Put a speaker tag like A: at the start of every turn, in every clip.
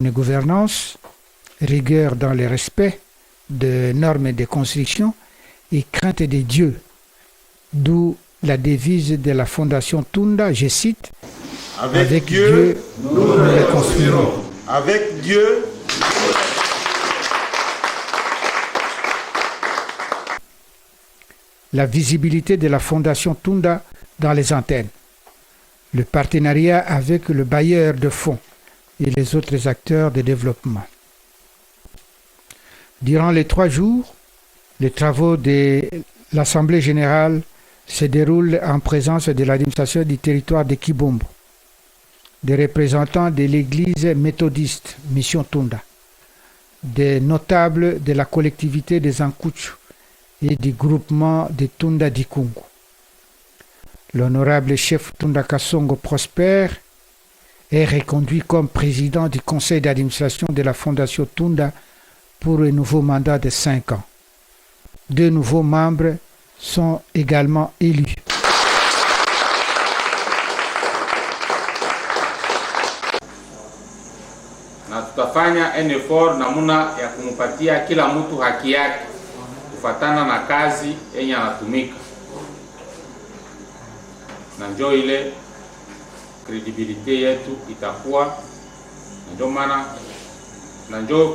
A: Une gouvernance, rigueur dans le respect de normes et de construction et crainte des dieux. D'où la devise de la Fondation Tunda, je cite, « Avec Dieu, nous les construirons. »
B: Avec Dieu,
A: la visibilité de la Fondation Tunda dans les antennes, le partenariat avec le bailleur de fonds et les autres acteurs de développement. Durant les 3 jours, les travaux de l'Assemblée générale se déroulent en présence de l'administration du territoire de Kibombo, des représentants de l'église méthodiste Mission Tunda, des notables de la collectivité des Ankuchu et du groupement de Tunda Dikungu. L'honorable chef Tunda Kasongo Prosper est reconduit comme président du conseil d'administration de la Fondation Tunda pour un nouveau mandat de 5 ans. 2 nouveaux membres sont également élus.
C: Na tutafanya un effort namuna ya kumupatia kila mtu haki yake kufatana na kazi yenye anatumika, na ndio ile credibility yetu itakuwa, ndio maana na ndio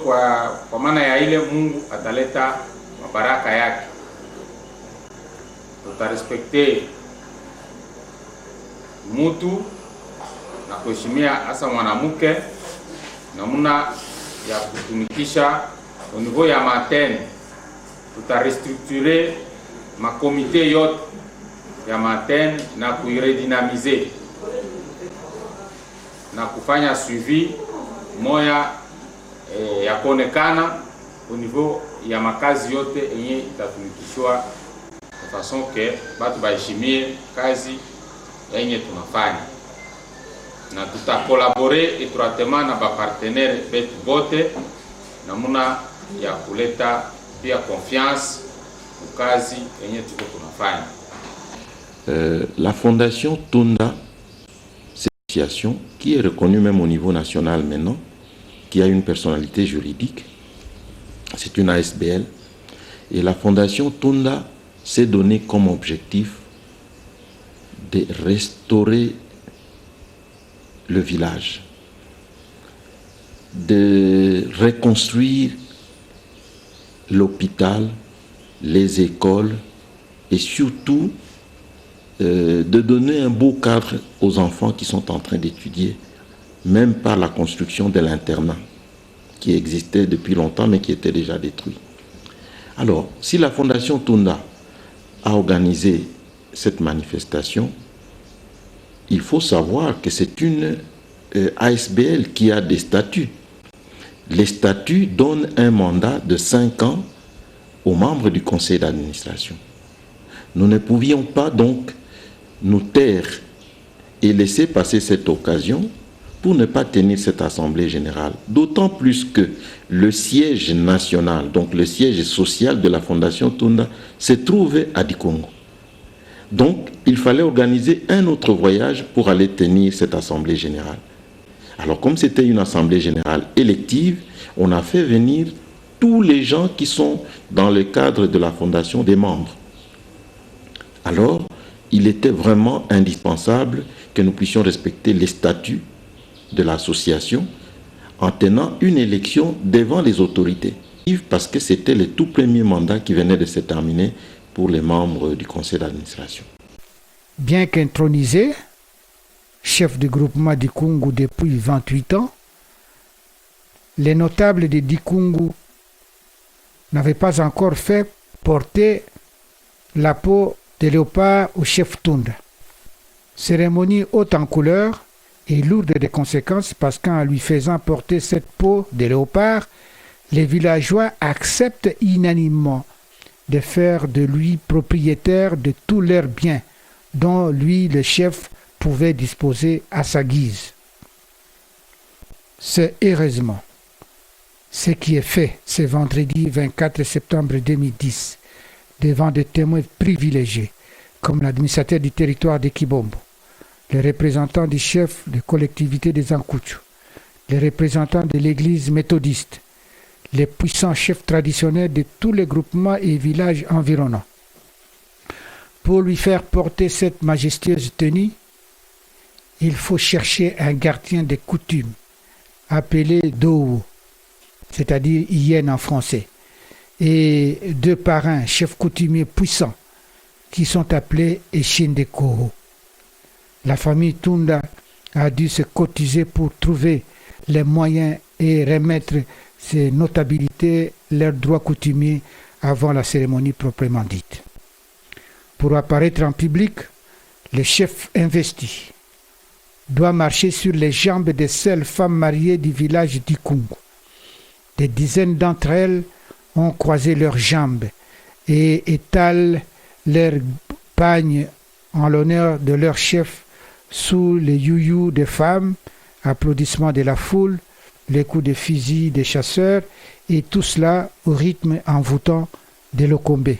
C: kwa maana ya ile Mungu ataleta mabaraka yake. Tutarespekte mtu na kuheshimia hasa mwanamke namuna ya kutumikisha au niveau ya matene. Tutarestructurer makomite yote ya matene na kuiredinamize na kufanya suivi moya ya kuonekana au niveau ya makazi yote yenye itatumikishwa de façon que batu baheshimie kazi yenye tunafanya, na tutakolabore étroitement na bapartenere betu bote namuna ya kuleta pia confiance ukazi yenye tuko tunafanya.
D: La Fondation Tunda, c'est une association qui est reconnue même au niveau national maintenant, qui a une personnalité juridique. C'est une ASBL. Et la Fondation Tunda s'est donné comme objectif de restaurer le village, de reconstruire l'hôpital, les écoles et surtout de donner un beau cadre aux enfants qui sont en train d'étudier, même par la construction de l'internat qui existait depuis longtemps mais qui était déjà détruit. Alors, si la Fondation Tunda a organisé cette manifestation, il faut savoir que c'est une ASBL qui a des statuts. Les statuts donnent un mandat de 5 ans aux membres du conseil d'administration. Nous ne pouvions pas donc nous taire et laisser passer cette occasion pour ne pas tenir cette assemblée générale. D'autant plus que le siège national, donc le siège social de la Fondation Tunda, se trouvait à Dikongo. Donc, il fallait organiser un autre voyage pour aller tenir cette assemblée générale. Alors, comme c'était une assemblée générale élective, on a fait venir tous les gens qui sont dans le cadre de la fondation des membres. Alors, il était vraiment indispensable que nous puissions respecter les statuts de l'association en tenant une élection devant les autorités. Parce que c'était le tout premier mandat qui venait de se terminer pour les membres du conseil d'administration.
A: Bien qu'intronisé, chef du groupement Dikungu depuis 28 ans, les notables de Dikungu n'avaient pas encore fait porter la peau de léopard au chef Tunda. Cérémonie haute en couleur et lourde de conséquences parce qu'en lui faisant porter cette peau de léopard, les villageois acceptent unanimement de faire de lui propriétaire de tous leurs biens dont lui, le chef, pouvait disposer à sa guise. C'est heureusement ce qui est fait ce vendredi 24 septembre 2010 devant des témoins privilégiés comme l'administrateur du territoire de Kibombo, les représentants du chef de collectivité des Ankuchu, les représentants de l'église méthodiste, les puissants chefs traditionnels de tous les groupements et villages environnants. Pour lui faire porter cette majestueuse tenue, il faut chercher un gardien des coutumes, appelé Dowo, c'est-à-dire hyène en français, et 2 parrains, chefs coutumiers puissants, qui sont appelés Eshindekoro. La famille Tunda a dû se cotiser pour trouver les moyens et remettre ces notabilités leurs droits coutumiers avant la cérémonie proprement dite. Pour apparaître en public, le chef investi doit marcher sur les jambes des seules femmes mariées du village d'Ikungu. Des dizaines d'entre elles ont croisé leurs jambes et étalent leurs pagnes en l'honneur de leur chef sous les youyous des femmes, applaudissements de la foule, les coups de fusil des chasseurs, et tout cela au rythme envoûtant de l'okombé.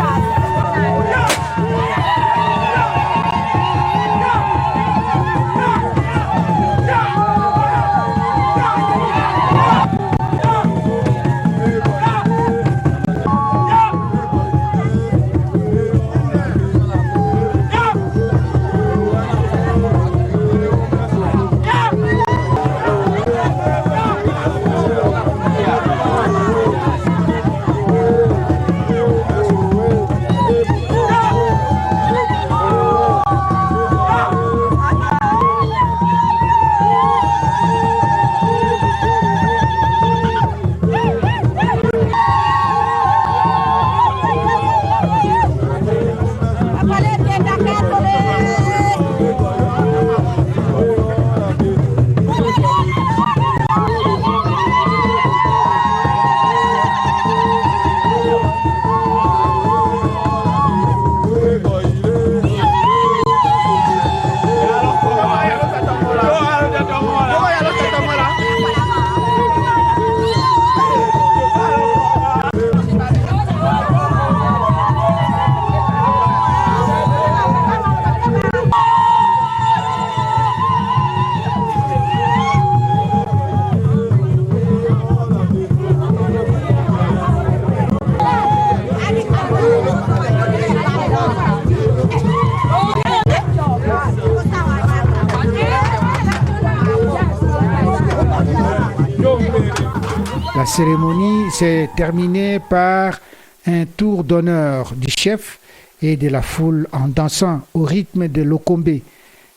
A: La cérémonie s'est terminée par un tour d'honneur du chef et de la foule en dansant au rythme de l'okombé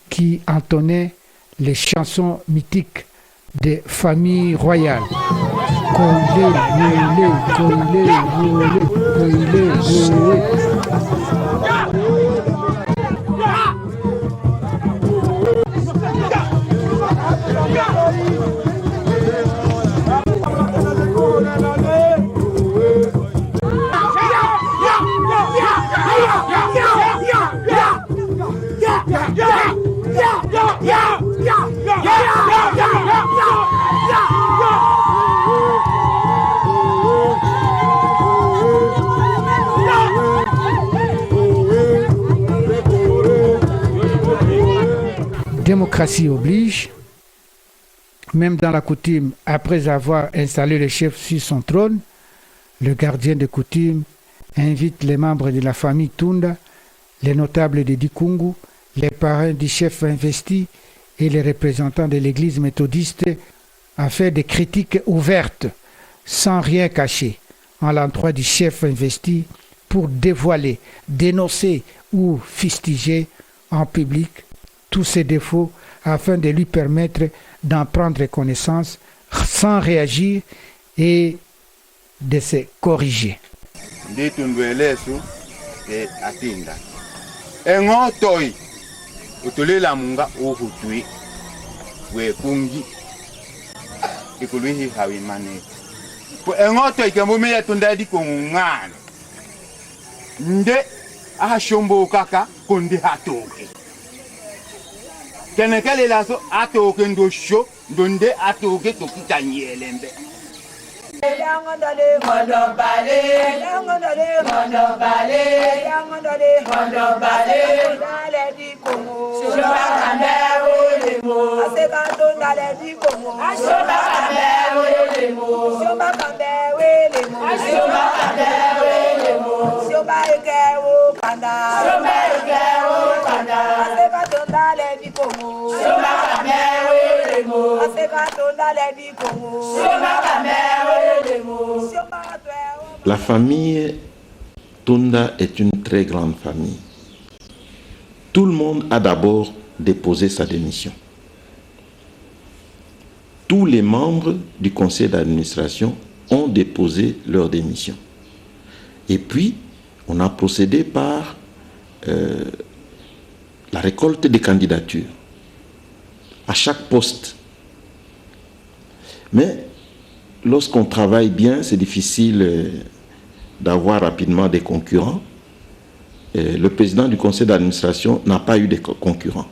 A: qui entonnait les chansons mythiques des familles royales. Démocratie oblige, même dans la coutume, après avoir installé le chef sur son trône, le gardien de coutume invite les membres de la famille Tunda, les notables de Dikungu, les parrains du chef investi et les représentants de l'église méthodiste à faire des critiques ouvertes, sans rien cacher, à l'endroit du chef investi pour dévoiler, dénoncer ou fustiger en public tous ses défauts afin de lui permettre d'en prendre connaissance sans réagir et de se corriger.
B: Kenekele laso atoke ndosho ndonde atoke tokitanyielembe. Mondobale
D: La famille Tunda est une très grande famille. Tout le monde a d'abord déposé sa démission. Tous les membres du conseil d'administration ont déposé leur démission. Et puis, on a procédé par la récolte des candidatures à chaque poste. Mais lorsqu'on travaille bien, c'est difficile d'avoir rapidement des concurrents. Le président du conseil d'administration n'a pas eu de concurrents.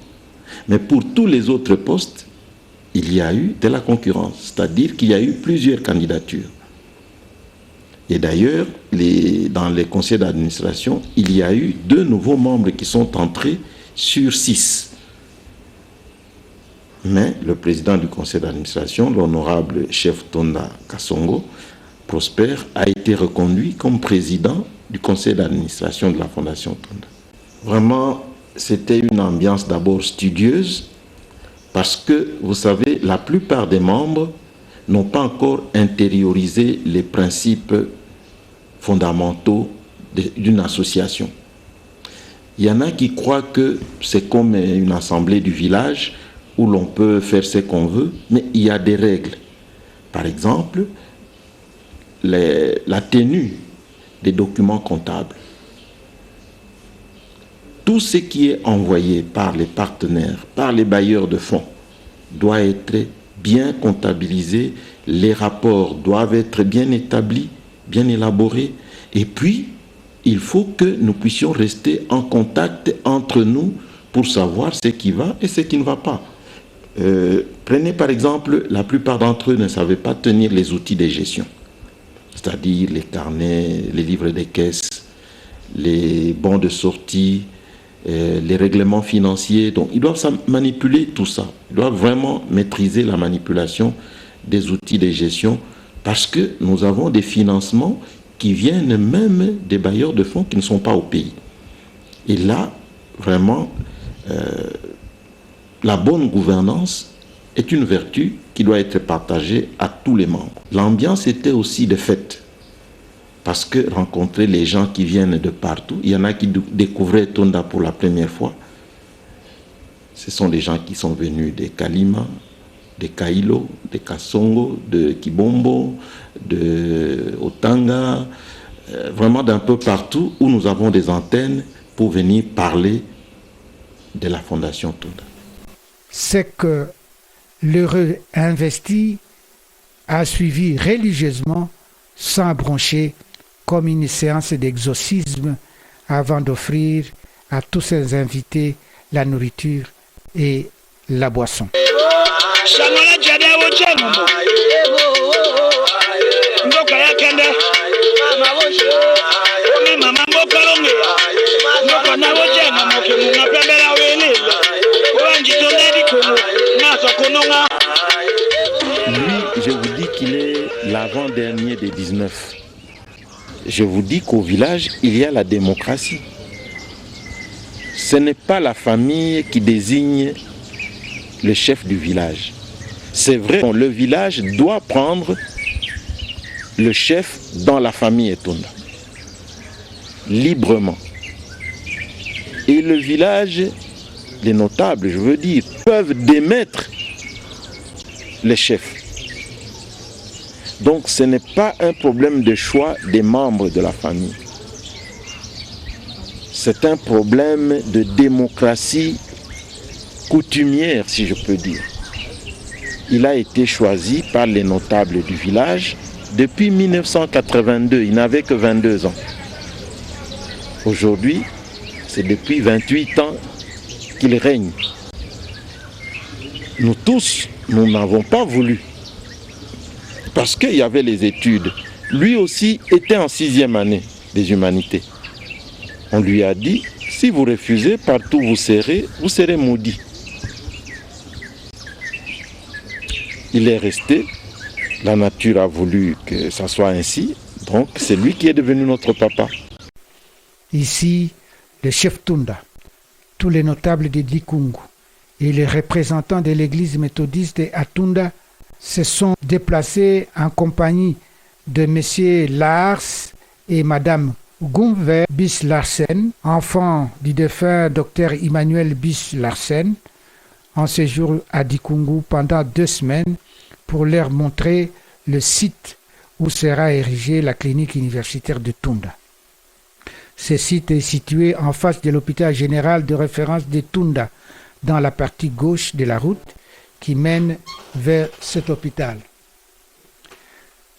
D: Mais pour tous les autres postes, il y a eu de la concurrence, c'est-à-dire qu'il y a eu plusieurs candidatures. Et d'ailleurs, dans les conseils d'administration, il y a eu 2 nouveaux membres qui sont entrés sur 6. Mais le président du conseil d'administration, l'honorable chef Tonda Kasongo, Prosper, a été reconduit comme président du conseil d'administration de la Fondation Tonda. Vraiment, c'était une ambiance d'abord studieuse, parce que, vous savez, la plupart des membres n'ont pas encore intériorisé les principes fondamentaux d'une association. Il y en a qui croient que c'est comme une assemblée du village où l'on peut faire ce qu'on veut, mais il y a des règles. Par exemple, la tenue des documents comptables. Tout ce qui est envoyé par les partenaires, par les bailleurs de fonds, doit être bien comptabilisé, les rapports doivent être bien établis, bien élaborés, et puis il faut que nous puissions rester en contact entre nous pour savoir ce qui va et ce qui ne va pas. Prenez par exemple, la plupart d'entre eux ne savaient pas tenir les outils de gestion, c'est-à-dire les carnets, les livres des caisses, les bons de sortie, les règlements financiers. Donc ils doivent manipuler tout ça. Ils doivent vraiment maîtriser la manipulation des outils de gestion, parce que nous avons des financements qui viennent même des bailleurs de fonds qui ne sont pas au pays. Et là, vraiment, la bonne gouvernance est une vertu qui doit être partagée à tous les membres. L'ambiance était aussi de fête, parce que rencontrer les gens qui viennent de partout, il y en a qui découvraient Tonda pour la première fois. Ce sont des gens qui sont venus de Kalima, de Kailo, de Kasongo, de Kibombo, de Otanga, vraiment d'un peu partout où nous avons des antennes pour venir parler de la Fondation Tonda.
A: C'est que l'heureux investi a suivi religieusement sans broncher comme une séance d'exorcisme avant d'offrir à tous ses invités la nourriture et la boisson.
D: Lui, je vous dis qu'il est l'avant-dernier des 19. Je vous dis qu'au village, il y a la démocratie. Ce n'est pas la famille qui désigne le chef du village. C'est vrai, le village doit prendre le chef dans la famille Etonda, librement. Et le village, les notables, je veux dire, peuvent démettre les chefs. Donc ce n'est pas un problème de choix des membres de la famille. C'est un problème de démocratie coutumière, si je peux dire. Il a été choisi par les notables du village depuis 1982. Il n'avait que 22 ans. Aujourd'hui, c'est depuis 28 ans qu'il règne. Nous tous, nous n'avons pas voulu. Parce qu'il y avait les études. Lui aussi était en 6e année des humanités. On lui a dit, si vous refusez, partout où vous serez maudit. il est resté. La nature a voulu que ça soit ainsi. Donc, c'est lui qui est devenu notre papa.
A: Ici, le chef Tunda, tous les notables de Dikungu et les représentants de l'église méthodiste de Atunda se sont déplacés en compagnie de M. Lars et Mme Gunver Bisch-Larsen, enfant du défunt Dr Emmanuel Bisch-Larsen, en séjour à Dikungu pendant 2 semaines pour leur montrer le site où sera érigée la clinique universitaire de Tunda. Ce site est situé en face de l'hôpital général de référence de Tunda, dans la partie gauche de la route qui mène vers cet hôpital.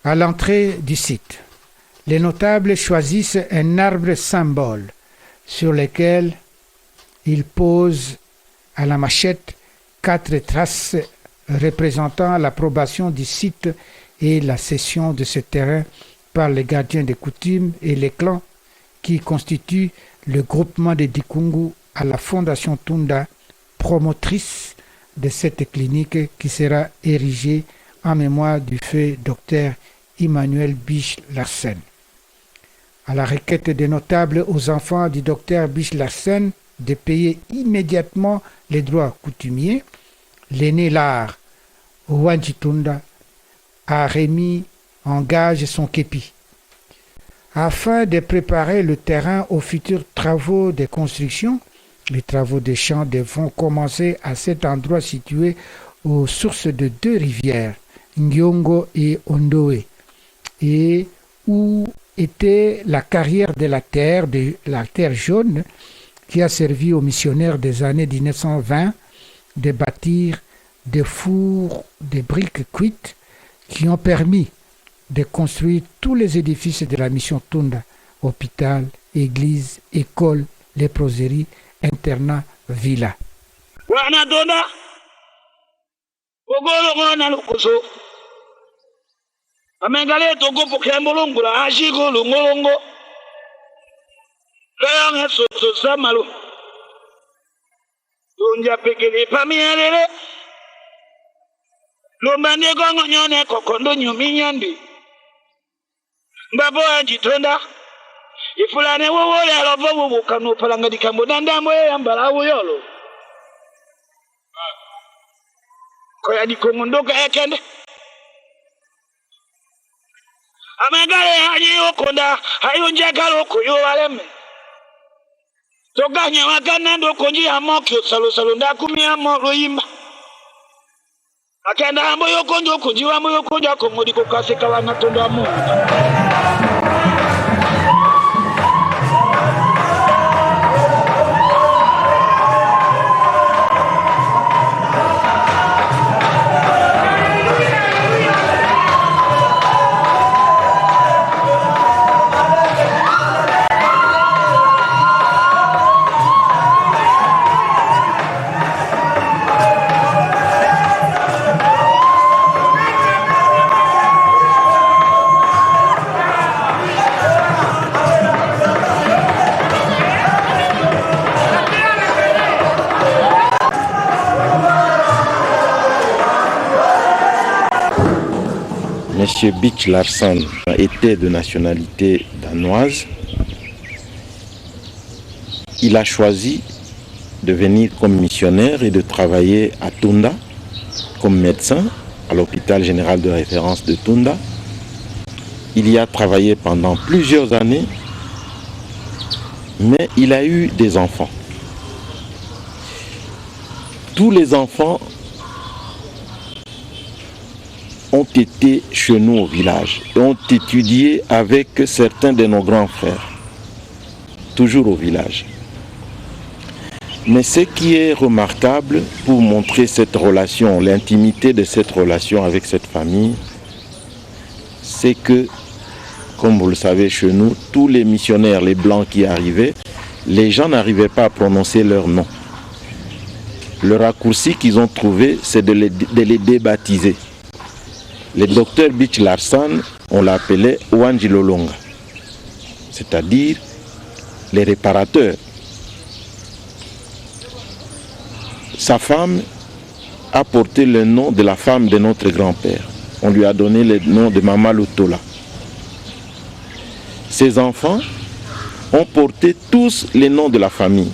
A: À l'entrée du site, les notables choisissent un arbre symbole sur lequel ils posent à la machette 4 traces représentant l'approbation du site et la cession de ce terrain par les gardiens des coutumes et les clans qui constituent le groupement de Dikungu à la Fondation Tunda, promotrice de cette clinique qui sera érigée en mémoire du feu Dr Emmanuel Bisch-Larsen. À la requête des notables aux enfants du Dr Bisch-Larsen de payer immédiatement les droits coutumiers, l'aîné Lar Wanji Tunda a remis en gage son képi. Afin de préparer le terrain aux futurs travaux de construction, les travaux de champs devront commencer à cet endroit situé aux sources de 2 rivières, Nyongo et Ondoe, et où était la carrière de la terre jaune, qui a servi aux missionnaires des années 1920 de bâtir des fours de briques cuites qui ont permis de construire tous les édifices de la mission Tunda, hôpital, église, école, léproserie, internat, villa.
E: Wanadona ogolo ngona lukuso amengale togopo kyambolongula ashiko lungolongo kayanga soso samalo tunja pekele pamielele lombane gongo nyone kokondo nyuminyandi mbabo ajitonda ifulane wowole alovo wukanu palanga dikambo dandamo yambala uyolo koya dikongondoka ekende amagale haji okonda hayunjakalo kuyuwaleme toganya wakanando konji amokyo salo ndakumia mo loyimba akenda ambo yokonjo kujiwa mo yokonja komodi kokaseka wana tonda mo.
D: M. Bisch-Larsen était de nationalité danoise. Il a choisi de venir comme missionnaire et de travailler à Tunda comme médecin à l'hôpital général de référence de Tunda. Il y a travaillé pendant plusieurs années, mais il a eu des enfants. Tous les enfants ont été chez nous au village et ont étudié avec certains de nos grands frères, toujours au village. Mais ce qui est remarquable pour montrer cette relation, l'intimité de cette relation avec cette famille, c'est que, comme vous le savez chez nous, tous les missionnaires, les blancs qui arrivaient, les gens n'arrivaient pas à prononcer leur nom. Le raccourci qu'ils ont trouvé, c'est de les débaptiser. Le docteur Bisch-Larsen, on l'appelait Wanji Lolonga, c'est-à-dire les réparateurs. Sa femme a porté le nom de la femme de notre grand-père. On lui a donné le nom de Mama Lutola. Ses enfants ont porté tous les noms de la famille.